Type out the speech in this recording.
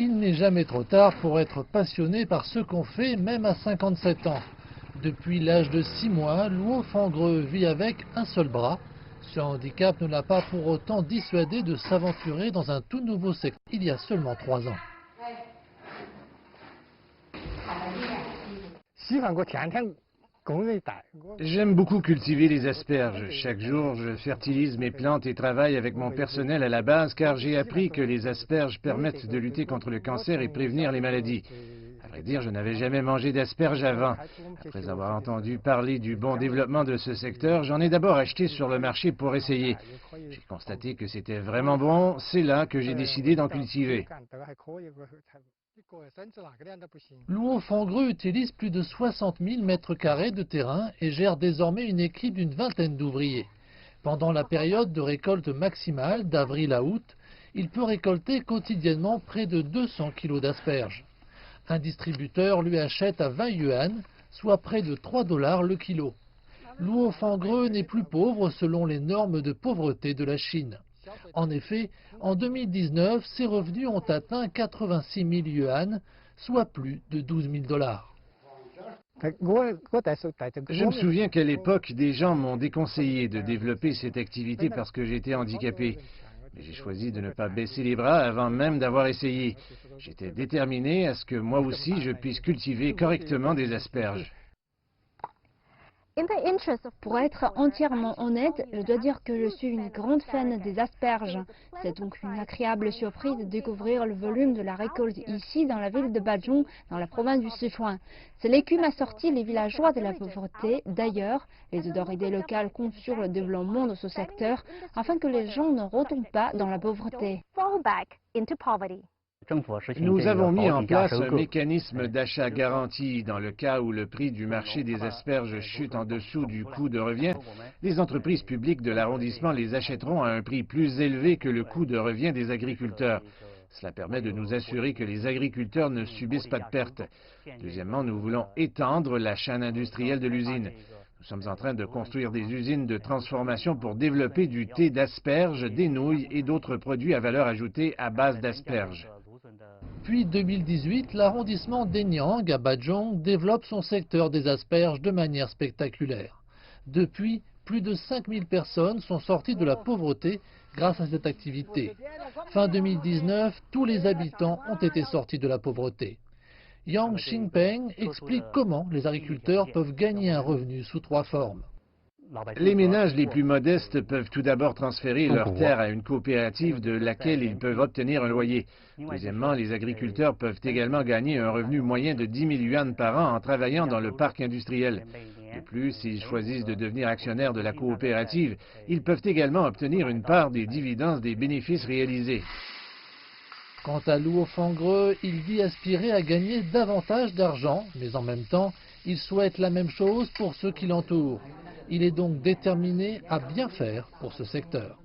Il n'est jamais trop tard pour être passionné par ce qu'on fait, même à 57 ans. Depuis l'âge de 6 mois, Luo Fangreux vit avec un seul bras. Ce handicap ne l'a pas pour autant dissuadé de s'aventurer dans un tout nouveau secteur il y a seulement 3 ans. J'aime beaucoup cultiver les asperges. Chaque jour, je fertilise mes plantes et travaille avec mon personnel à la base car j'ai appris que les asperges permettent de lutter contre le cancer et prévenir les maladies. À vrai dire, je n'avais jamais mangé d'asperges avant. Après avoir entendu parler du bon développement de ce secteur, j'en ai d'abord acheté sur le marché pour essayer. J'ai constaté que c'était vraiment bon, c'est là que j'ai décidé d'en cultiver. Luo Fangreux utilise plus de 60 000 mètres carrés de terrain et gère désormais une équipe d'une vingtaine d'ouvriers. Pendant la période de récolte maximale, d'avril à août, il peut récolter quotidiennement près de 200 kg d'asperges. Un distributeur lui achète à 20 yuan, soit près de 3 $ le kilo. Luo Fangreux n'est plus pauvre selon les normes de pauvreté de la Chine. En effet, en 2019, ses revenus ont atteint 86 000 yuan, soit plus de 12 000 $. Je me souviens qu'à l'époque, des gens m'ont déconseillé de développer cette activité parce que j'étais handicapé. Mais j'ai choisi de ne pas baisser les bras avant même d'avoir essayé. J'étais déterminé à ce que moi aussi je puisse cultiver correctement des asperges. Pour être entièrement honnête, je dois dire que je suis une grande fan des asperges. C'est donc une agréable surprise de découvrir le volume de la récolte ici dans la ville de Bajong, dans la province du Sichuan. C'est l'écume a sorti les villageois de la pauvreté. D'ailleurs, les autorités locales comptent sur le développement de ce secteur afin que les gens ne retombent pas dans la pauvreté. Nous avons mis en place un mécanisme d'achat garanti. Dans le cas où le prix du marché des asperges chute en dessous du coût de revient, les entreprises publiques de l'arrondissement les achèteront à un prix plus élevé que le coût de revient des agriculteurs. Cela permet de nous assurer que les agriculteurs ne subissent pas de pertes. Deuxièmement, nous voulons étendre la chaîne industrielle de l'usine. Nous sommes en train de construire des usines de transformation pour développer du thé d'asperges, des nouilles et d'autres produits à valeur ajoutée à base d'asperges. Puis 2018, l'arrondissement d'Enyang à Bajong développe son secteur des asperges de manière spectaculaire. Depuis, plus de 5000 personnes sont sorties de la pauvreté grâce à cette activité. Fin 2019, tous les habitants ont été sortis de la pauvreté. Yang Xingpeng explique comment les agriculteurs peuvent gagner un revenu sous 3 formes. Les ménages les plus modestes peuvent tout d'abord transférer leurs terres à une coopérative de laquelle ils peuvent obtenir un loyer. Deuxièmement, les agriculteurs peuvent également gagner un revenu moyen de 10 000 yuan par an en travaillant dans le parc industriel. De plus, s'ils choisissent de devenir actionnaires de la coopérative, ils peuvent également obtenir une part des dividendes des bénéfices réalisés. Quant à Luo Fangreux, il dit aspirer à gagner davantage d'argent, mais en même temps, il souhaite la même chose pour ceux qui l'entourent. Il est donc déterminé à bien faire pour ce secteur.